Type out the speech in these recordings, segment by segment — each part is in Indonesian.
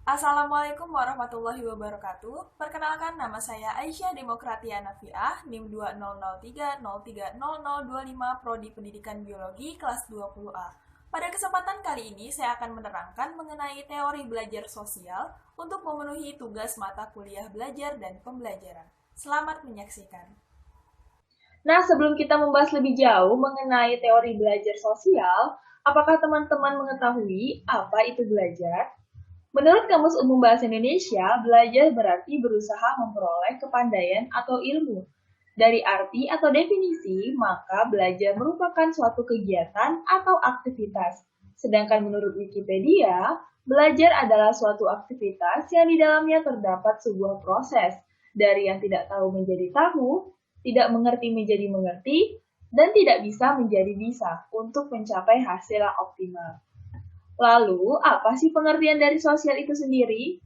Assalamualaikum warahmatullahi wabarakatuh. Perkenalkan, nama saya Aisyah Demokratia Nafiah, NIM 2003030025, Prodi Pendidikan Biologi, kelas 20A. Pada kesempatan kali ini, saya akan menerangkan mengenai teori belajar sosial untuk memenuhi tugas mata kuliah belajar dan pembelajaran. Selamat menyaksikan. Nah, sebelum kita membahas lebih jauh mengenai teori belajar sosial, apakah teman-teman mengetahui apa itu belajar? Menurut Kamus Umum Bahasa Indonesia, belajar berarti berusaha memperoleh kepandaian atau ilmu. Dari arti atau definisi, maka belajar merupakan suatu kegiatan atau aktivitas. Sedangkan menurut Wikipedia, belajar adalah suatu aktivitas yang di dalamnya terdapat sebuah proses dari yang tidak tahu menjadi tahu, tidak mengerti menjadi mengerti, dan tidak bisa menjadi bisa untuk mencapai hasil yang optimal. Lalu, apa sih pengertian dari sosial itu sendiri?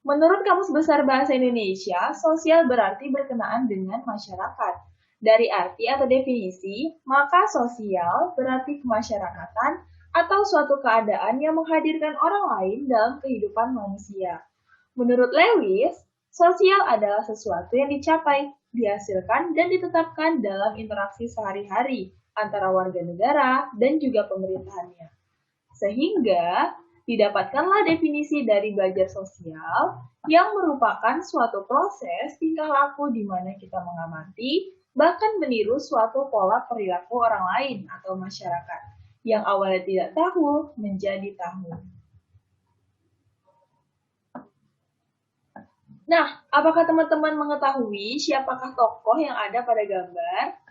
Menurut Kamus Besar Bahasa Indonesia, sosial berarti berkenaan dengan masyarakat. Dari arti atau definisi, maka sosial berarti kemasyarakatan atau suatu keadaan yang menghadirkan orang lain dalam kehidupan manusia. Menurut Lewis, sosial adalah sesuatu yang dicapai, dihasilkan, dan ditetapkan dalam interaksi sehari-hari antara warga negara dan juga pemerintahannya. Sehingga didapatkanlah definisi dari belajar sosial yang merupakan suatu proses tingkah laku di mana kita mengamati, bahkan meniru suatu pola perilaku orang lain atau masyarakat yang awalnya tidak tahu menjadi tahu. Nah, apakah teman-teman mengetahui siapakah tokoh yang ada pada gambar?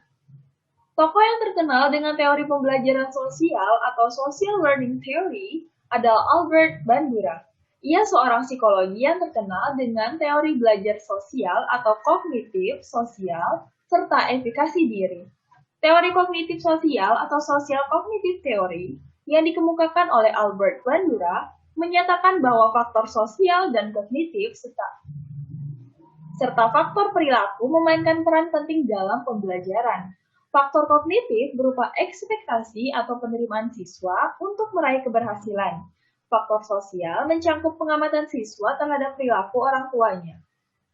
Tokoh yang terkenal dengan teori pembelajaran sosial atau social learning theory adalah Albert Bandura. Ia seorang psikologi yang terkenal dengan teori belajar sosial atau kognitif sosial serta efikasi diri. Teori kognitif sosial atau social cognitive theory yang dikemukakan oleh Albert Bandura menyatakan bahwa faktor sosial dan kognitif serta faktor perilaku memainkan peran penting dalam pembelajaran. Faktor kognitif berupa ekspektasi atau penerimaan siswa untuk meraih keberhasilan. Faktor sosial mencangkup pengamatan siswa terhadap perilaku orang tuanya.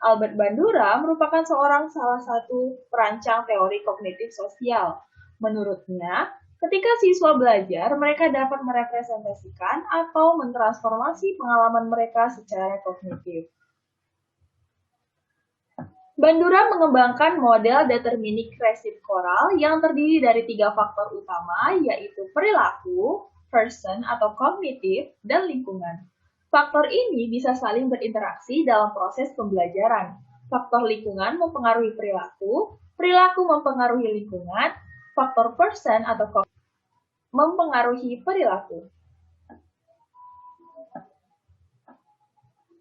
Albert Bandura merupakan salah satu perancang teori kognitif sosial. Menurutnya, ketika siswa belajar, mereka dapat merepresentasikan atau mentransformasi pengalaman mereka secara kognitif. Bandura mengembangkan model determinik resip koral yang terdiri dari 3 faktor utama, yaitu perilaku, person atau kognitif, dan lingkungan. Faktor ini bisa saling berinteraksi dalam proses pembelajaran. Faktor lingkungan mempengaruhi perilaku, perilaku mempengaruhi lingkungan, faktor person atau kognitif mempengaruhi perilaku.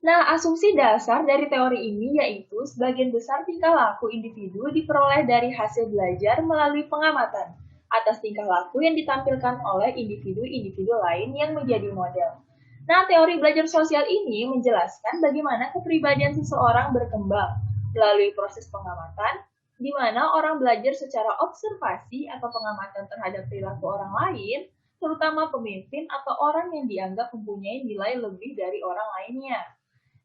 Nah, asumsi dasar dari teori ini yaitu sebagian besar tingkah laku individu diperoleh dari hasil belajar melalui pengamatan atas tingkah laku yang ditampilkan oleh individu-individu lain yang menjadi model. Nah, teori belajar sosial ini menjelaskan bagaimana kepribadian seseorang berkembang melalui proses pengamatan, di mana orang belajar secara observasi atau pengamatan terhadap perilaku orang lain, terutama pemimpin atau orang yang dianggap mempunyai nilai lebih dari orang lainnya.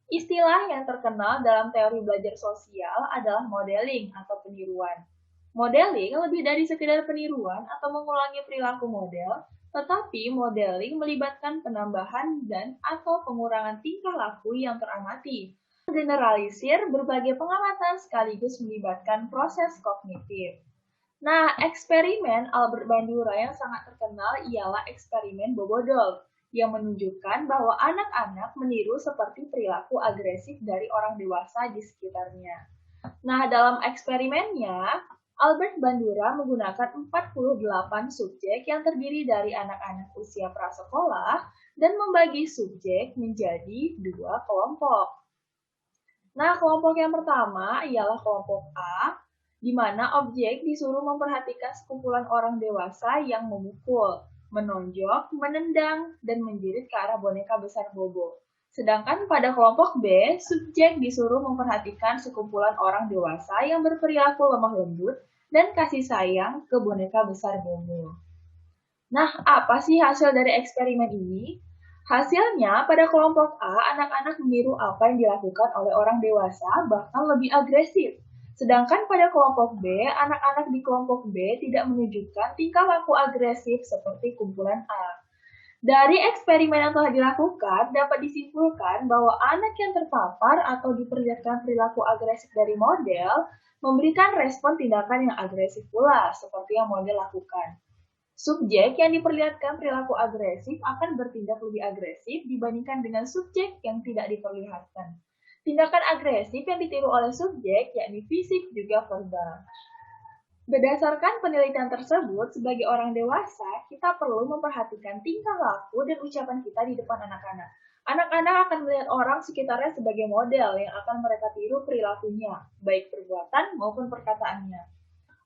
Istilah yang terkenal dalam teori belajar sosial adalah modeling atau peniruan. Modeling lebih dari sekedar peniruan atau mengulangi perilaku model, tetapi modeling melibatkan penambahan dan atau pengurangan tingkah laku yang teramati. Generalisir berbagai pengamatan sekaligus melibatkan proses kognitif. Nah, eksperimen Albert Bandura yang sangat terkenal ialah eksperimen Bobodol, yang menunjukkan bahwa anak-anak meniru seperti perilaku agresif dari orang dewasa di sekitarnya. Nah, dalam eksperimennya, Albert Bandura menggunakan 48 subjek yang terdiri dari anak-anak usia prasekolah dan membagi subjek menjadi 2 kelompok. Nah, kelompok yang pertama ialah kelompok A, di mana objek disuruh memperhatikan sekumpulan orang dewasa yang memukul, menonjok, menendang, dan menjerit ke arah boneka besar Bobo. Sedangkan pada kelompok B, subjek disuruh memperhatikan sekumpulan orang dewasa yang berperilaku lemah lembut dan kasih sayang ke boneka besar Bobo. Nah, apa sih hasil dari eksperimen ini? Hasilnya, pada kelompok A, anak-anak meniru apa yang dilakukan oleh orang dewasa, bahkan lebih agresif. Sedangkan pada kelompok B, anak-anak di kelompok B tidak menunjukkan tingkah laku agresif seperti kumpulan A. Dari eksperimen yang telah dilakukan, dapat disimpulkan bahwa anak yang terpapar atau diperlihatkan perilaku agresif dari model memberikan respon tindakan yang agresif pula, seperti yang model lakukan. Subjek yang diperlihatkan perilaku agresif akan bertindak lebih agresif dibandingkan dengan subjek yang tidak diperlihatkan. Tindakan agresif yang ditiru oleh subjek yakni fisik juga verbal. Berdasarkan penelitian tersebut, sebagai orang dewasa, kita perlu memperhatikan tingkah laku dan ucapan kita di depan anak-anak. Anak-anak akan melihat orang sekitarnya sebagai model yang akan mereka tiru perilakunya, baik perbuatan maupun perkataannya.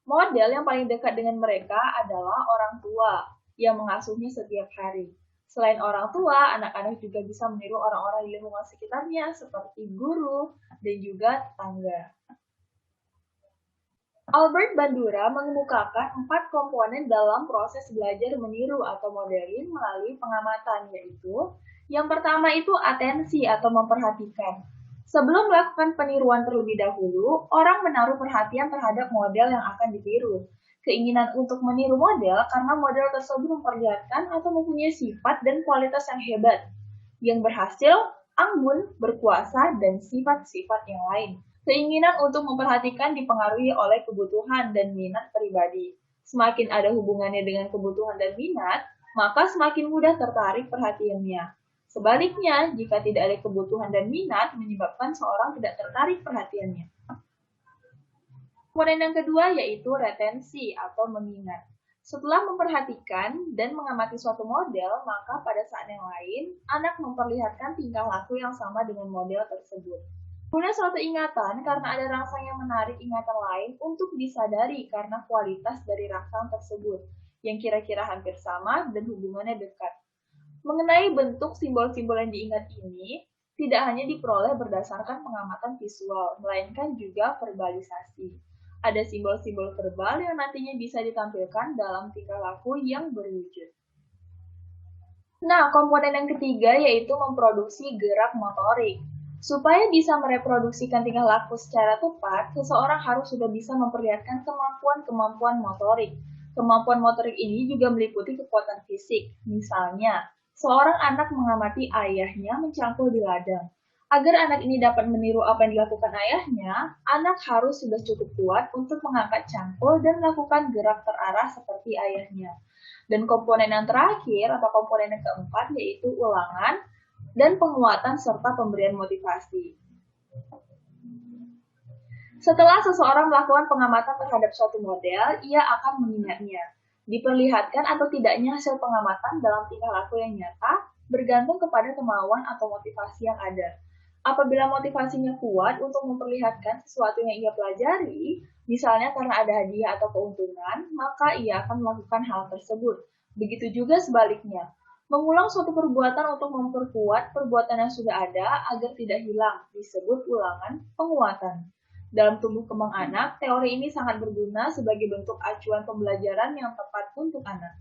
Model yang paling dekat dengan mereka adalah orang tua yang mengasuhnya setiap hari. Selain orang tua, anak-anak juga bisa meniru orang-orang di lingkungan sekitarnya seperti guru dan juga tetangga. Albert Bandura mengemukakan 4 komponen dalam proses belajar meniru atau modeling melalui pengamatan, yaitu yang pertama itu atensi atau memperhatikan. Sebelum melakukan peniruan terlebih dahulu, orang menaruh perhatian terhadap model yang akan ditiru. Keinginan untuk meniru model karena model tersebut memperlihatkan atau mempunyai sifat dan kualitas yang hebat, yang berhasil, anggun, berkuasa, dan sifat-sifat yang lain. Keinginan untuk memperhatikan dipengaruhi oleh kebutuhan dan minat pribadi. Semakin ada hubungannya dengan kebutuhan dan minat, maka semakin mudah tertarik perhatiannya. Sebaliknya, jika tidak ada kebutuhan dan minat, menyebabkan seorang tidak tertarik perhatiannya. Komponen yang kedua yaitu retensi atau mengingat. Setelah memperhatikan dan mengamati suatu model, maka pada saat yang lain, anak memperlihatkan tingkah laku yang sama dengan model tersebut. Punya suatu ingatan karena ada rangsang yang menarik ingatan lain untuk disadari karena kualitas dari rangsang tersebut, yang kira-kira hampir sama dan hubungannya dekat. Mengenai bentuk simbol-simbol yang diingat ini, tidak hanya diperoleh berdasarkan pengamatan visual, melainkan juga verbalisasi. Ada simbol-simbol verbal yang nantinya bisa ditampilkan dalam tingkah laku yang berwujud. Nah, komponen yang ketiga yaitu memproduksi gerak motorik. Supaya bisa mereproduksikan tingkah laku secara tepat, seseorang harus sudah bisa memperlihatkan kemampuan-kemampuan motorik. Kemampuan motorik ini juga meliputi kekuatan fisik. Misalnya, seorang anak mengamati ayahnya mencangkul di ladang. Agar anak ini dapat meniru apa yang dilakukan ayahnya, anak harus sudah cukup kuat untuk mengangkat cangkul dan melakukan gerak terarah seperti ayahnya. Dan komponen yang terakhir atau komponen yang keempat yaitu ulangan dan penguatan serta pemberian motivasi. Setelah seseorang melakukan pengamatan terhadap suatu model, ia akan mengingatnya. Diperlihatkan atau tidaknya hasil pengamatan dalam tingkah laku yang nyata bergantung kepada kemauan atau motivasi yang ada. Apabila motivasinya kuat untuk memperlihatkan sesuatu yang ia pelajari, misalnya karena ada hadiah atau keuntungan, maka ia akan melakukan hal tersebut. Begitu juga sebaliknya. Mengulang suatu perbuatan untuk memperkuat perbuatan yang sudah ada agar tidak hilang disebut ulangan penguatan. Dalam tumbuh kembang anak, teori ini sangat berguna sebagai bentuk acuan pembelajaran yang tepat untuk anak.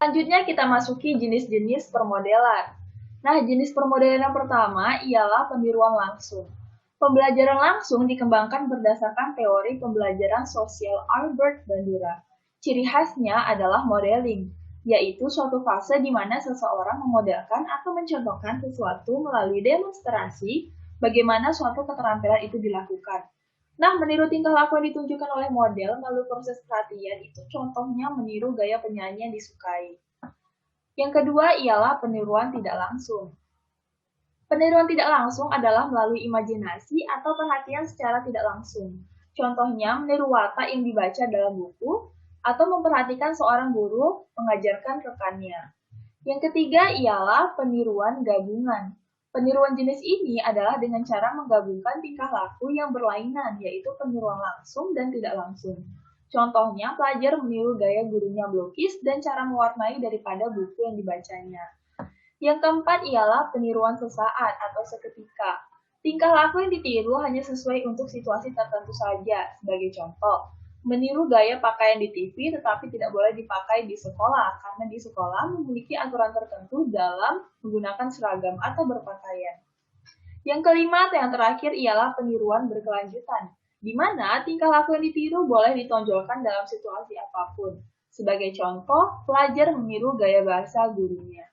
Selanjutnya kita masuki jenis-jenis permodelan. Nah, jenis permodelan yang pertama ialah peniruan langsung. Pembelajaran langsung dikembangkan berdasarkan teori pembelajaran sosial Albert Bandura. Ciri khasnya adalah modeling, yaitu suatu fase di mana seseorang memodelkan atau mencontohkan sesuatu melalui demonstrasi bagaimana suatu keterampilan itu dilakukan. Nah, meniru tingkah laku yang ditunjukkan oleh model melalui proses pelatihan itu contohnya meniru gaya penyanyi yang disukai. Yang kedua ialah peniruan tidak langsung. Peniruan tidak langsung adalah melalui imajinasi atau perhatian secara tidak langsung. Contohnya meniru watak yang dibaca dalam buku atau memperhatikan seorang guru mengajarkan rekannya. Yang ketiga ialah peniruan gabungan. Peniruan jenis ini adalah dengan cara menggabungkan tingkah laku yang berlainan, yaitu peniruan langsung dan tidak langsung. Contohnya, pelajar meniru gaya gurunya melukis dan cara mewarnai daripada buku yang dibacanya. Yang keempat ialah peniruan sesaat atau seketika. Tingkah laku yang ditiru hanya sesuai untuk situasi tertentu saja. Sebagai contoh, Meniru gaya pakaian di TV tetapi tidak boleh dipakai di sekolah karena di sekolah memiliki aturan tertentu dalam menggunakan seragam atau berpakaian. Yang kelima atau yang terakhir ialah peniruan berkelanjutan, di mana tingkah laku yang ditiru boleh ditonjolkan dalam situasi apapun. Sebagai contoh, pelajar meniru gaya bahasa gurunya.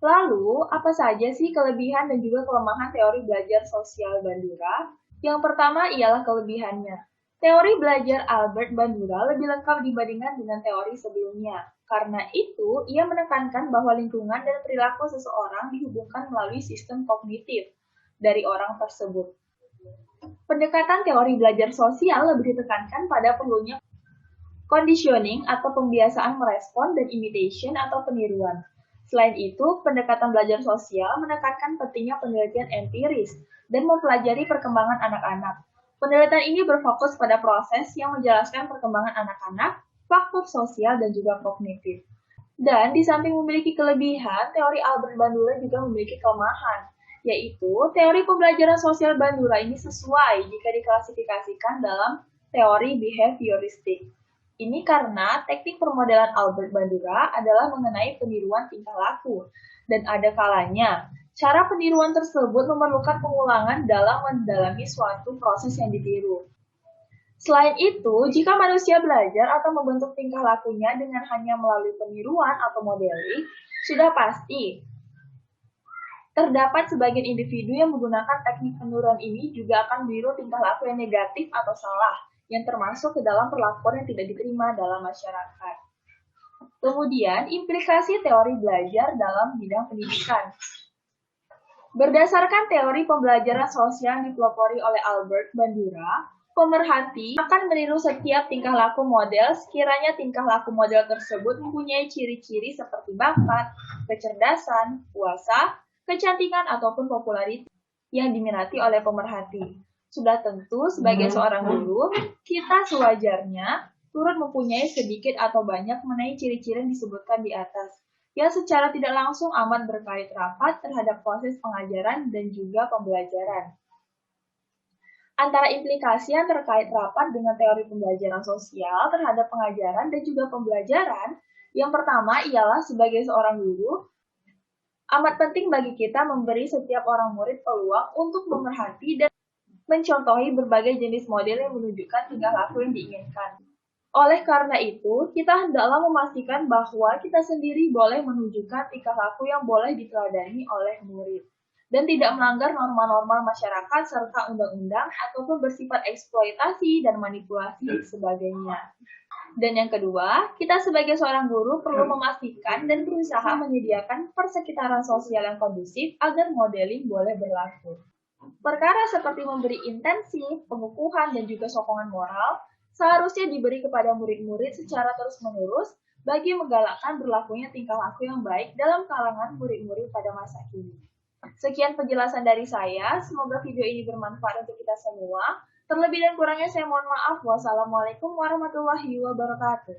Lalu, apa saja sih kelebihan dan juga kelemahan teori belajar sosial Bandura? Yang pertama ialah kelebihannya. Teori belajar Albert Bandura lebih lengkap dibandingkan dengan teori sebelumnya. Karena itu, ia menekankan bahwa lingkungan dan perilaku seseorang dihubungkan melalui sistem kognitif dari orang tersebut. Pendekatan teori belajar sosial lebih ditekankan pada perlunya conditioning atau pembiasaan merespon dan imitation atau peniruan. Selain itu, pendekatan belajar sosial menekankan pentingnya penelitian empiris dan mempelajari perkembangan anak-anak. Penelitian ini berfokus pada proses yang menjelaskan perkembangan anak-anak, faktor sosial, dan juga kognitif. Dan di samping memiliki kelebihan, teori Albert Bandura juga memiliki kelemahan, yaitu teori pembelajaran sosial Bandura ini sesuai jika diklasifikasikan dalam teori behavioristik. Ini karena teknik permodelan Albert Bandura adalah mengenai peniruan tingkah laku, dan ada kalanya cara peniruan tersebut memerlukan pengulangan dalam mendalami suatu proses yang ditiru. Selain itu, jika manusia belajar atau membentuk tingkah lakunya dengan hanya melalui peniruan atau modeling, sudah pasti terdapat sebagian individu yang menggunakan teknik peniruan ini juga akan meniru tingkah laku yang negatif atau salah, yang termasuk ke dalam perlakuan yang tidak diterima dalam masyarakat. Kemudian, implikasi teori belajar dalam bidang pendidikan. Berdasarkan teori pembelajaran sosial yang dipelopori oleh Albert Bandura, pemerhati akan meniru setiap tingkah laku model sekiranya tingkah laku model tersebut mempunyai ciri-ciri seperti bakat, kecerdasan, kuasa, kecantikan, ataupun popularitas yang diminati oleh pemerhati. Sudah tentu, sebagai seorang guru, kita sewajarnya turut mempunyai sedikit atau banyak mengenai ciri-ciri yang disebutkan di atas, yang secara tidak langsung amat berkait rapat terhadap proses pengajaran dan juga pembelajaran. Antara implikasi yang terkait rapat dengan teori pembelajaran sosial terhadap pengajaran dan juga pembelajaran, yang pertama ialah sebagai seorang guru, amat penting bagi kita memberi setiap orang murid peluang untuk memerhati dan mencontohi berbagai jenis model yang menunjukkan tingkah laku yang diinginkan. Oleh karena itu, kita hendaklah memastikan bahwa kita sendiri boleh menunjukkan tingkah laku yang boleh diteladani oleh murid, dan tidak melanggar norma-norma masyarakat serta undang-undang ataupun bersifat eksploitasi dan manipulasi sebagainya. Dan yang kedua, kita sebagai seorang guru perlu memastikan dan berusaha menyediakan persekitaran sosial yang kondusif agar modeling boleh berlaku. Perkara seperti memberi intensi, pengukuhan, dan juga sokongan moral seharusnya diberi kepada murid-murid secara terus-menerus bagi menggalakkan berlakunya tingkah laku yang baik dalam kalangan murid-murid pada masa kini. Sekian penjelasan dari saya, semoga video ini bermanfaat untuk kita semua. Terlebih dan kurangnya saya mohon maaf. Wassalamualaikum warahmatullahi wabarakatuh.